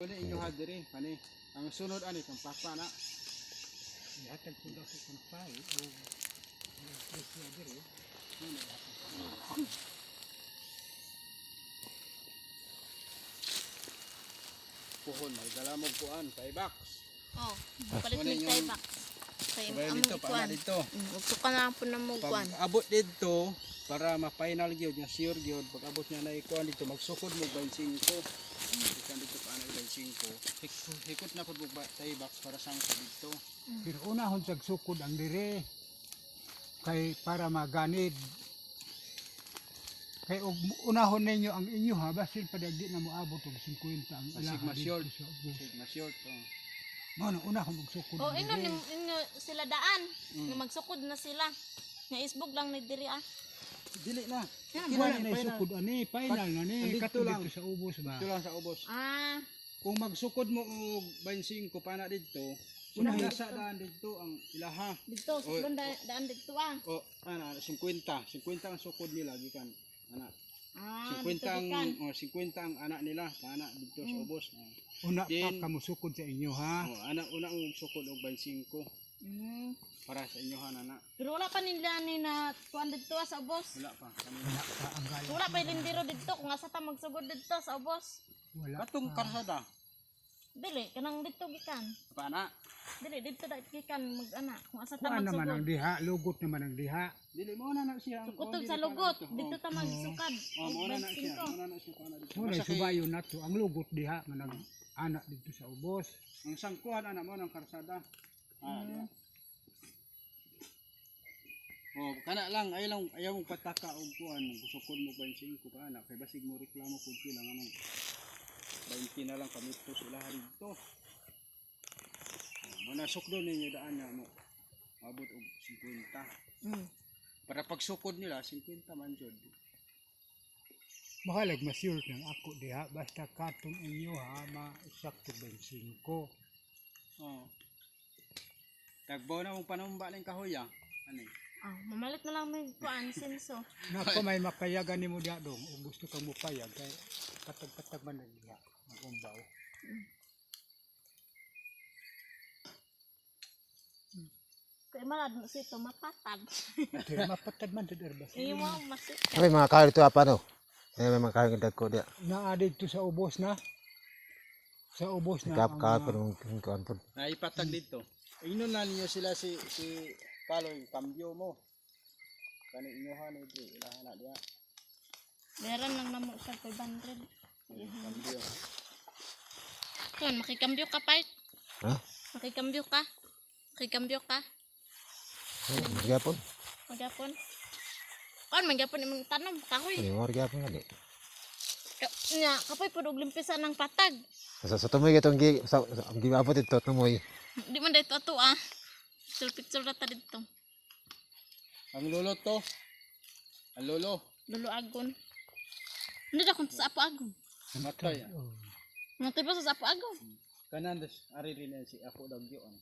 Ini inyo hadiri ani ang sunod ani kang papa na. Ihatag ko daw sa kumpay o presyo diri. Puhon may dala mo kuan kay box. Oh, palit ni kay box. Kay Sabay amo dito ikuan. pa dito. Ug ka na po na mo kuan. Pag abot dito para ma-final gyud nga sure gyud pag abot niya na ikuan dito magsukod mo 25. Ikan dito pa na 25. Hikot na pud mo tay box para sang dito. Pero unahon sa sukod ang dire kay para maganid. Kay unahon ninyo ang inyo ha basin padagdi na moabot og 50 ang Masig ma-short. dito sa ubos. Sig ma-short. Mao na unahon magsukod. Oh, ang ingon diri. inyo sila daan. Nga magsukod na sila. Nga isbog lang ni diri ah. Dili na. Wala na sukod ani final na ni Andito katong lang. dito sa ubos ba. Ito lang sa ubos. Ah, Kung magsukod mo og 25 pa na dito, Unahin. nasa daan dito ang ilaha. dito sa Oy. daan dito ah. O ana 50 ang sukod nila gikan ana. Ah, 50 ang dito 50 ang anak nila, ana dito sa ubos. Una pa Then- ka musukod sa inyo ha. Ana una ang sukod og 25 Mm. para sa inyo ana. Pero wala pa nila ni na kuan dito ah, sa ubos. Wala pa kami. Wala pa ang gala. Wala pa lindiro dito kung asa ta magsugod dito sa ubos. Wala. Katong pa. karsada. Dili kanang dito gikan. Pa ana. Dili dito da gikan mag-ana kung asa ta Kuan naman ang magsugod. diha, lugot naman ang diha. Dili mo na siya. Kutog sa lugot, dito ta magsukad. mo na siya. 25. Mo na siya kana dito. Muna Basta kay- subayon nato ang lugot diha nga nag anak dito sa ubos. ang sangkuhan ana mo ng karsada. Diha. Oh, kana lang ayaw mong pataka og kuan, gusukon mo 25 ka ana kay basig mo reklamo pud sila nga nang 20 na lang kami to sila dito. Mo na sukdo ninyo daan na mo. Abot og 50. Mm. Para pag sukod nila 50 man jud. Mahalag ma-sure ng ako diha basta katong inyo ha ma-sakto 25. Oh. Tagbaw na mong panumba ning kahoy ah. Ani? Ah, mamalit na lang may kuan sinso. Nako may makayagan nimo diha dong ug gusto kang mupayag kay katag-katag man ang diha ang umbaw. Kay malad mo sito mapatad. Pero mapatad man did erbas. Iyo mo masit. Ay, mga kahoy dito apa no? Ay, may mga kahoy dagko dia. Naa dito sa ubos na. Sa ubos na. Kap ang, kap ng kuan pod. Naipatag dito. Inon na ninyo sila si Kaloy kambyo mo. Kani inyohan ni Dre ilahan na diha. Meron lang namo sa 500. Kambyo. Kun makikambyo ka pa. Ha? Makikambyo ka. Makikambyo ka. Ay, magyapon. Magyapon. Kon magyapon imong tanom kahoy. Ay, mo magyapon ali. Nya kapoy pud og limpisan ng patag. Sa tumoy gatong ang gibabot dito tumoy. Di man dito ato ah. Picture na ta dito. Ang lolo to. Ang lolo. Lulo agon. Hindi na kung sa apo agon. Matay. Matay pa sa apo agon. Kanan des ari rin si ako daw gyon.